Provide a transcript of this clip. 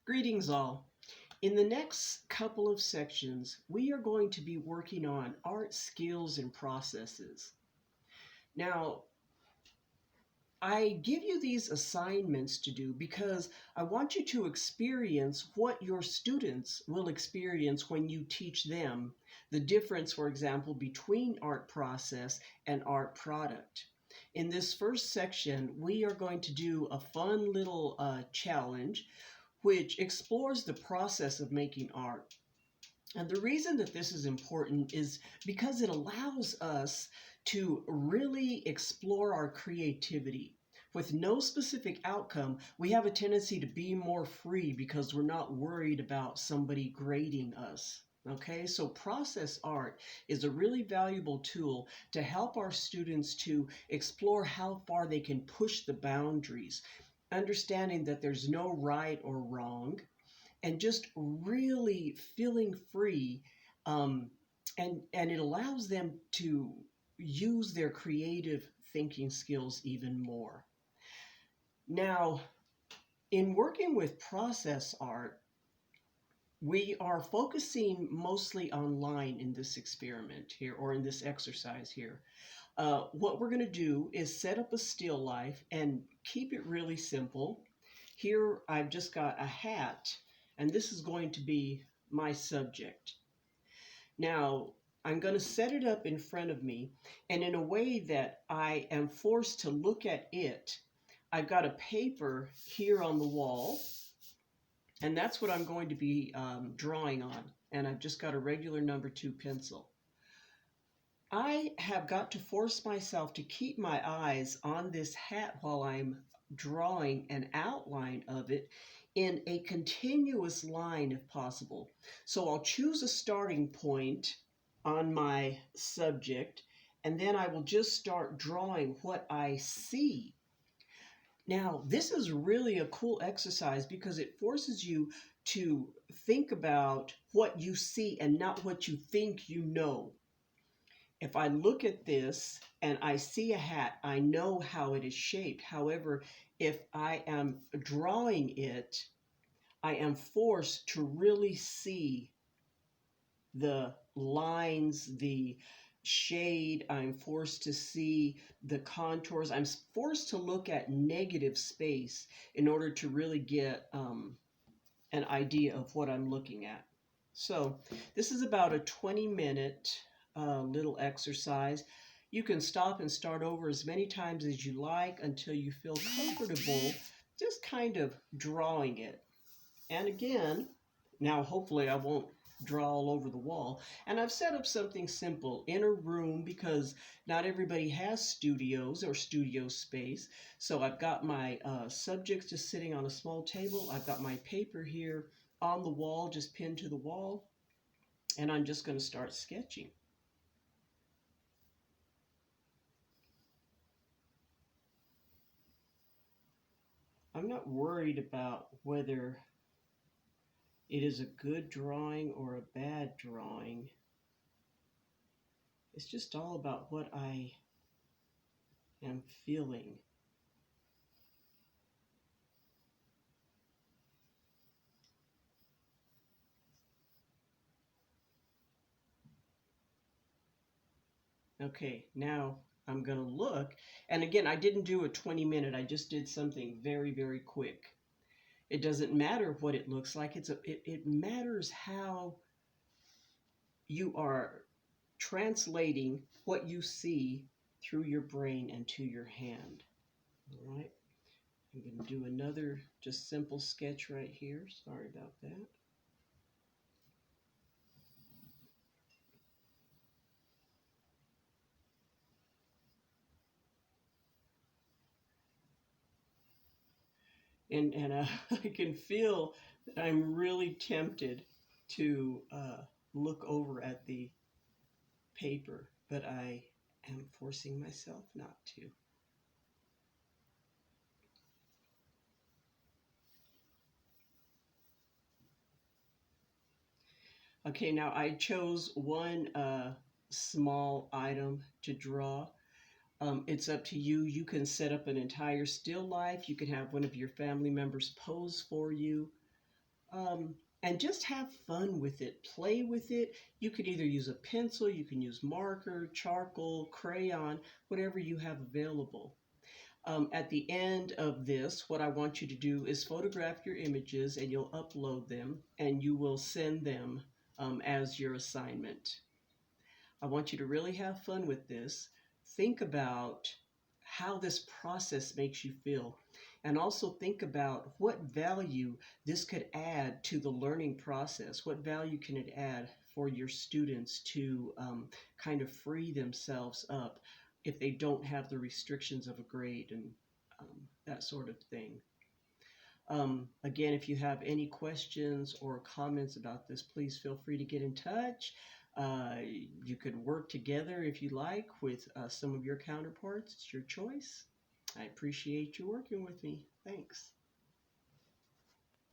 Greetings all. In the next couple of sections, we are going to be working on art skills and processes. Now, I give you these assignments to do because I want you to experience what your students will experience when you teach them the difference, for example, between art process and art product. In this first section, we are going to do a fun little challenge which explores the process of making art. And the reason that this is important is because it allows us to really explore our creativity. With no specific outcome, we have a tendency to be more free because we're not worried about somebody grading us. Okay, so process art is a really valuable tool to help our students to explore how far they can push the boundaries, understanding that there's no right or wrong, and just really feeling free. Um, and it allows them to use their creative thinking skills even more. Now, in working with process art, we are focusing mostly online in this experiment here or in this exercise here. What we're going to do is set up a still life and keep it really simple. Here I've just got a hat, and this is going to be my subject. Now, I'm going to set it up in front of me, and in a way that I am forced to look at it, I've got a paper here on the wall, and that's what I'm going to be drawing on. And I've just got a regular number 2 pencil. I have got to force myself to keep my eyes on this hat while I'm drawing an outline of it in a continuous line if possible. So I'll choose a starting point on my subject, and then I will just start drawing what I see. Now, this is really a cool exercise because it forces you to think about what you see and not what you think you know. If I look at this and I see a hat, I know how it is shaped. However, if I am drawing it, I am forced to really see the lines, the shade. I'm forced to see the contours. I'm forced to look at negative space in order to really get an idea of what I'm looking at. So this is about a 20-minute little exercise. You can stop and start over as many times as you like until you feel comfortable just kind of drawing it. And again, now hopefully I won't draw all over the wall. And I've set up something simple in a room because not everybody has studios or studio space. So I've got my subjects just sitting on a small table. I've got my paper here on the wall, just pinned to the wall. And I'm just going to start sketching. I'm not worried about whether it is a good drawing or a bad drawing. It's just all about what I am feeling. Okay, now I'm going to look. And again, I didn't do a 20-minute. I just did something very, very quick. It doesn't matter what it looks like. It matters how you are translating what you see through your brain and to your hand. All right. I'm going to do another just simple sketch right here. Sorry about that. And I can feel that I'm really tempted to look over at the paper, but I am forcing myself not to. Okay, now I chose one small item to draw. It's up to you. You can set up an entire still life. You can have one of your family members pose for you. um, and just have fun with it. Play with it. You could either use a pencil, you can use marker, charcoal, crayon, whatever you have available. At the end of this, what I want you to do is photograph your images and you'll upload them and you will send them as your assignment. I want you to really have fun with this. Think about how this process makes you feel, and also think about what value this could add to the learning process. What value can it add for your students to kind of free themselves up if they don't have the restrictions of a grade and that sort of thing. Again, if you have any questions or comments about this, please feel free to get in touch. You could work together if you like with some of your counterparts. It's your choice. I appreciate you working with me. Thanks.